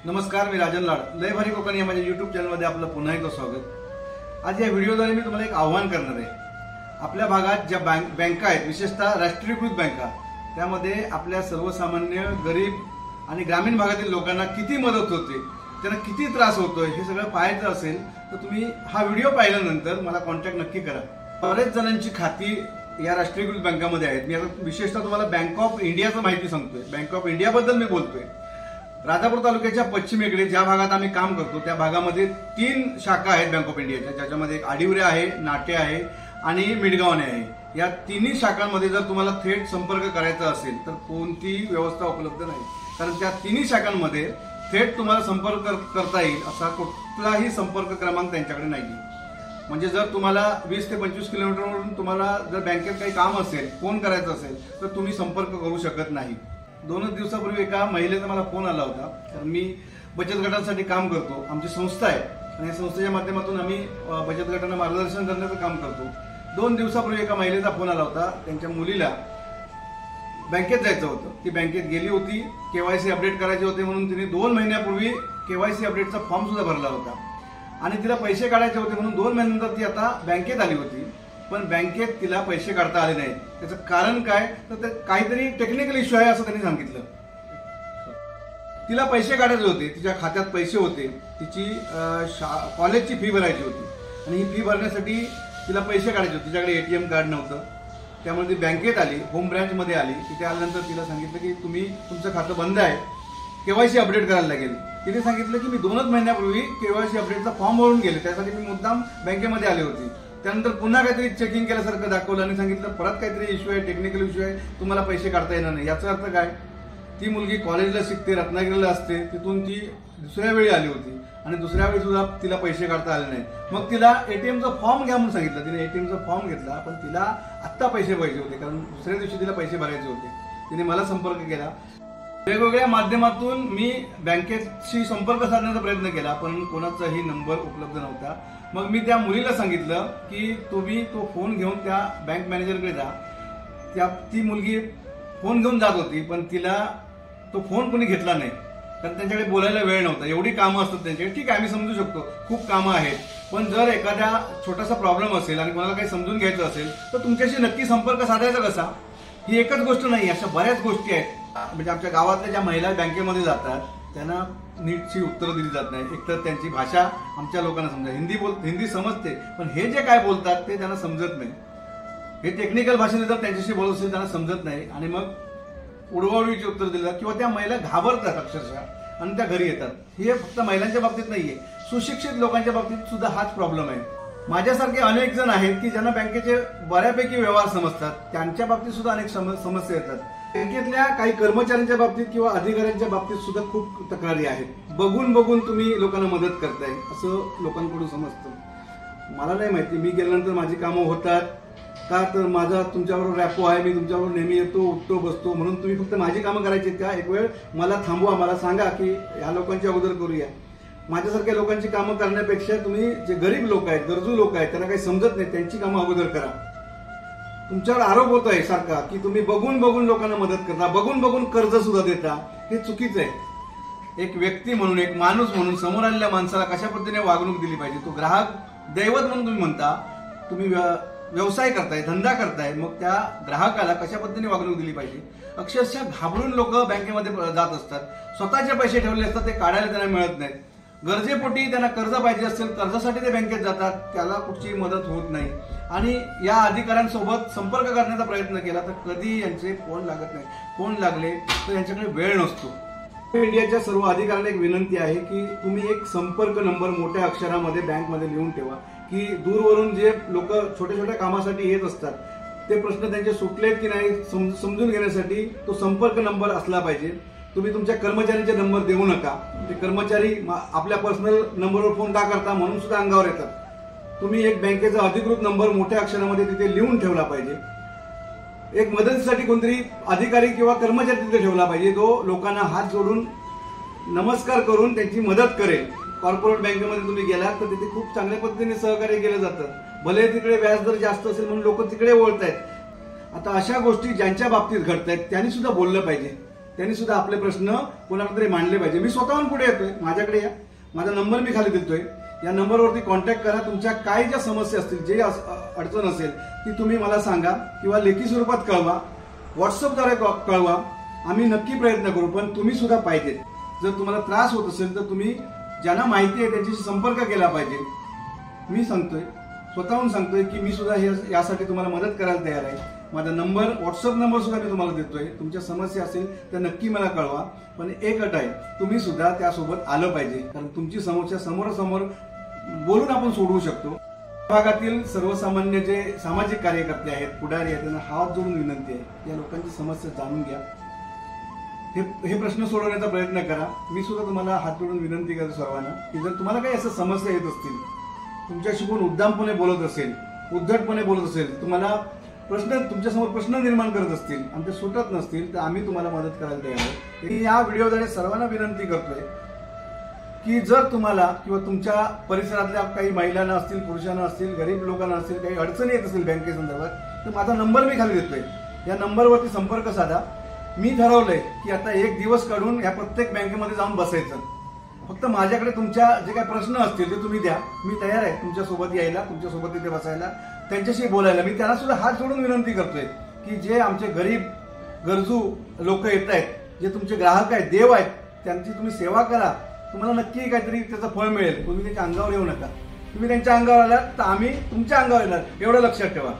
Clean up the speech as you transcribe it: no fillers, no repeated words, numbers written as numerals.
नमस्कार, मी राजन लाड. लय भारी कोकण या माझ्या YouTube चॅनलमध्ये आपलं पुन्हा एकदा स्वागत. आज या व्हिडिओद्वारे मी तुम्हाला एक आव्हान करणार आहे. आपल्या भागात ज्या बँका आहेत, विशेषतः राष्ट्रीयकृत बँका, त्यामध्ये आपल्या सर्वसामान्य गरीब आणि ग्रामीण भागातील लोकांना किती मदत होते, त्यांना किती त्रास होतोय, हे सगळं पाहायचं असेल तर तुम्ही हा व्हिडिओ पाहिल्यानंतर मला कॉन्टॅक्ट नक्की करा. बरेच जणांची खाती या राष्ट्रीयकृत बँकामध्ये आहेत. मी आता विशेषतः तुम्हाला बँक ऑफ इंडियाचं माहिती सांगतोय. बँक ऑफ इंडियाबद्दल मी बोलतोय. राजापूर तालुक्याच्या पश्चिमेकडे ज्या भागात आम्ही काम करतो त्या भागामध्ये 3 शाखा आहेत बँक ऑफ इंडियाच्या, ज्याच्यामध्ये एक आडिवरे आहे, नाटे आहे आणि मिडगावणे आहे. या तिन्ही शाखांमध्ये जर तुम्हाला थेट संपर्क करायचा असेल तर कोणतीही व्यवस्था उपलब्ध नाही, कारण त्या तिन्ही शाखांमध्ये थेट तुम्हाला संपर्क करता येईल असा कुठलाही संपर्क क्रमांक त्यांच्याकडे नाही. म्हणजे जर तुम्हाला 20 ते 25 किलोमीटरवरून तुम्हाला जर बँकेत काही काम असेल, फोन करायचा असेल तर तुम्ही संपर्क करू शकत नाही. 2 दिवसापूर्वी एका महिलेचा मला फोन आला होता. कारण मी बचत गटांसाठी काम करतो. आमची संस्था आहे आणि या संस्थेच्या माध्यमातून आम्ही बचत गटांना मार्गदर्शन करण्याचं काम करतो. 2 दिवसापूर्वी एका महिलेचा फोन आला होता. त्यांच्या मुलीला बँकेत जायचं होतं. ती बँकेत गेली होती, केवायसी अपडेट करायचे होते म्हणून तिने 2 महिन्यापूर्वी केवायसी अपडेटचा फॉर्म सुद्धा भरला होता आणि तिला पैसे काढायचे होते म्हणून 2 महिन्यानंतर ती आता बँकेत आली होती. पण बँकेत तिला पैसे काढता आले नाहीत. त्याचं कारण काय तर काहीतरी टेक्निकल इश्यू आहे असं त्यांनी सांगितलं. तिला पैसे काढायचे होते, तिच्या खात्यात पैसे होते, तिची कॉलेजची फी भरायची होती आणि ही फी भरण्यासाठी तिला पैसे काढायचे होते. तिच्याकडे एटीएम कार्ड नव्हतं. त्यामुळे ती बँकेत आली, होम ब्रँचमध्ये आली. तिथे आल्यानंतर तिला सांगितलं की तुमचं खातं बंद आहे, केवायसी अपडेट करायला लागेल. तिने सांगितलं की मी 2 महिन्यापूर्वी केवायसी अपडेटचा फॉर्म भरून गेले, त्यासाठी मी मुद्दाम बँकेमध्ये आली होती. त्यानंतर पुन्हा काहीतरी चेकिंग केल्यासारखं दाखवलं आणि सांगितलं परत काहीतरी इश्यू आहे, टेक्निकल इश्यू आहे, तुम्हाला पैसे काढता येणार नाही. याचा अर्थ काय? ती मुलगी कॉलेजला शिकते, रत्नागिरीला असते, तिथून ती दुसऱ्या वेळी आली होती आणि दुसऱ्या वेळी सुद्धा तिला पैसे काढता आले नाही. मग तिला एटीएमचा फॉर्म घ्या म्हणून सांगितलं. तिने एटीएमचा फॉर्म घेतला, पण तिला आत्ता पैसे पाहिजे होते कारण दुसऱ्या दिवशी तिला पैसे भरायचे होते. तिने मला संपर्क केला. वेगवेगळ्या माध्यमातून मी बँकेशी संपर्क साधण्याचा प्रयत्न केला, पण कोणाचाही नंबर उपलब्ध नव्हता. मग मी त्या मुलीला सांगितलं की तुम्ही तो फोन घेऊन त्या बँक मॅनेजरकडे जा. ती मुलगी फोन घेऊन जात होती, पण तिला तो फोन कोणी घेतला नाही कारण त्यांच्याकडे बोलायला वेळ नव्हता. एवढी कामं असतात त्यांच्याकडे. ठीक आहे, आम्ही समजू शकतो, खूप कामं आहेत. पण जर एखाद्या छोटासा प्रॉब्लेम असेल आणि कोणाला काही समजून घ्यायचं असेल तर तुमच्याशी नक्की संपर्क साधायचा कसा? ही एकच गोष्ट नाही, अशा बऱ्याच गोष्टी आहेत. म्हणजे आमच्या गावातल्या ज्या महिला बँकेमध्ये जातात त्यांना नीटची उत्तरं दिली जात नाही. एकतर त्यांची भाषा आमच्या लोकांना समजते, हिंदी समजते, पण हे जे काय बोलतात ते त्यांना समजत नाही. हे टेक्निकल भाषेत जर त्यांच्याशी बोलत असेल त्यांना समजत नाही आणि मग उडवाउडवीची उत्तर दिली किंवा त्या महिला घाबरतात अक्षरशः आणि त्या घरी येतात. हे फक्त महिलांच्या बाबतीत नाहीये, सुशिक्षित लोकांच्या बाबतीत सुद्धा हाच प्रॉब्लेम आहे. माझ्यासारखे अनेक जण आहेत की ज्यांना बँकेचे बऱ्यापैकी व्यवहार समजतात, त्यांच्या बाबतीत सुद्धा अनेक समस्या येतात. बँकेतल्या काही कर्मचाऱ्यांच्या बाबतीत किंवा अधिकाऱ्यांच्या बाबतीत सुद्धा खूप तक्रारी आहेत. बघून तुम्ही लोकांना मदत करताय असं लोकांकडून समजतं. मला नाही माहिती, मी गेल्यानंतर माझी कामं होतात का तर माझा तुमच्याबरोबर रॅपो आहे, मी तुमच्याबरोबर नेहमी येतो, उठतो, बसतो, म्हणून तुम्ही फक्त माझी कामं करायची का? एक वेळ मला थांबवा, मला सांगा की ह्या लोकांची अगोदर करूया. माझ्यासारख्या लोकांची कामं करण्यापेक्षा तुम्ही जे गरीब लोक आहेत, गरजू लोक आहेत, त्यांना काही समजत नाही, त्यांची कामं अगोदर करा. तुमच्यावर आरोप होत आहे सारखा की तुम्ही बघून लोकांना मदत करता, बघून कर्ज सुद्धा देता. हे चुकीचं आहे. एक व्यक्ती म्हणून, एक माणूस म्हणून समोर आलेल्या माणसाला कशा पद्धतीने वागणूक दिली पाहिजे. तो ग्राहक दैवत म्हणून तुम्ही म्हणता, तुम्ही व्यवसाय करताय, धंदा करताय, मग त्या ग्राहकाला कशा पद्धतीने वागणूक दिली पाहिजे. अक्षरशः घाबरून लोक बँकेमध्ये जात असतात. स्वतःचे पैसे ठेवले असतात, ते काढायला त्यांना मिळत नाहीत. गरजेपोटी त्यांना कर्ज पाहिजे असेल, कर्जासाठी ते बँकेत जातात, त्याला कुठची मदत होत नाही. आणि या अधिकाऱ्यांसोबत संपर्क करण्याचा प्रयत्न केला तर कधी यांचे फोन लागत नाही. फोन लागले तर यांच्याकडे वेळ नसतो. इंडियाच्या सर्व अधिकाऱ्यांना एक विनंती आहे की तुम्ही एक संपर्क नंबर मोठ्या अक्षरामध्ये बँकमध्ये लिहून ठेवा की दूरवरून जे लोक छोट्या कामासाठी येत असतात ते प्रश्न त्यांचे सुटलेत की नाही समजून घेण्यासाठी तो संपर्क नंबर असला पाहिजे. तुम्ही तुमच्या कर्मचाऱ्यांचे नंबर देऊ नका. ते कर्मचारी आपल्या पर्सनल नंबरवर फोन का करता म्हणून सुद्धा अंगावर येतात. तुम्ही एक बँकेचा अधिकृत नंबर मोठ्या अक्षरामध्ये तिथे लिहून ठेवला पाहिजे. एक मदतीसाठी कोणतरी अधिकारी किंवा कर्मचारी तिथे ठेवला पाहिजे, जो लोकांना हात जोडून नमस्कार करून त्यांची मदत करेल. कॉर्पोरेट बँकेमध्ये तुम्ही गेलात तर तिथे खूप चांगल्या पद्धतीने सहकार्य केलं जातं. भले तिकडे व्याजदर जास्त असेल म्हणून लोक तिकडे वळतायत. आता अशा गोष्टी ज्यांच्या बाबतीत घडतायत त्यांनी सुद्धा बोललं पाहिजे. त्यांनी सुद्धा आपले प्रश्न कोणाकडे तरी मांडले पाहिजे. मी स्वतःहून पुढे येतोय, माझ्याकडे या, माझा नंबर मी खाली देतोय. या नंबरवरती कॉन्टॅक्ट करा. तुमच्या काय ज्या समस्या असतील, जे अडचण असेल ती तुम्ही मला सांगा किंवा लेखी स्वरूपात कळवा, व्हॉट्सअपद्वारे कळवा. आम्ही नक्की प्रयत्न करू. पण तुम्ही सुद्धा पाहिजे. जर तुम्हाला त्रास होत असेल तर तुम्ही ज्यांना माहिती आहे त्यांच्याशी संपर्क केला पाहिजे. मी सांगतोय, स्वतःहून सांगतोय की मी सुद्धा यासाठी तुम्हाला मदत करायला तयार आहे. माझा नंबर, व्हॉट्सअप नंबर सुद्धा मी तुम्हाला देतोय. तुमच्या समस्या असेल तर नक्की मला कळवा. पण एक अट आहे, तुम्ही सुद्धा त्यासोबत आलं पाहिजे. कारण तुमची समस्या समोरासमोर बोलून आपण सोडवू शकतो. भागातील सर्वसामान्य जे सामाजिक कार्यकर्ते आहेत, पुढारी आहेत, त्यांना हात जोडून विनंती आहे, या लोकांची समस्या जाणून घ्या. हे प्रश्न सोडवण्याचा प्रयत्न करा. मी सुद्धा तुम्हाला हात जोडून विनंती करतो सर्वांना की जर तुम्हाला काही असं समस्या येत असतील, तुमच्याशी कोण उद्दामपणे बोलत असेल, उद्धटपणे बोलत असेल, तुम्हाला तुमच्यासमोर प्रश्न निर्माण करत असतील आणि ते सुटत नसतील तर आम्ही तुम्हाला मदत करायला तयार आहोत. मी या व्हिडिओद्वारे सर्वांना विनंती करतोय की जर तुम्हाला किंवा तुमच्या परिसरातल्या काही महिलांना असतील, पुरुषांना असतील, गरीब लोकांना असतील, काही अडचणी येत असतील बँकेसंदर्भात, तर माझा नंबर मी खाली देतोय. या नंबरवरती संपर्क साधा. मी ठरवलंय की आता एक दिवस काढून या प्रत्येक बँकेमध्ये जाऊन बसायचं. फक्त माझ्याकडे तुमच्या जे काही प्रश्न असतील ते तुम्ही द्या. मी तयार आहे तुमच्यासोबत यायला, तुमच्यासोबत तिथे बसायला, त्यांच्याशी बोलायला. मी त्यांना सुद्धा हात जोडून विनंती करतोय की जे आमचे गरीब गरजू लोक येत आहेत, जे तुमचे ग्राहक आहेत, देव आहेत, त्यांची तुम्ही सेवा करा. तुम्हाला नक्की काहीतरी त्याचं फळ मिळेल. तुम्ही त्यांच्या अंगावर येऊ नका. तुम्ही त्यांच्या अंगावर आलात तर आम्ही तुमच्या अंगावर येणार, एवढं लक्षात ठेवा.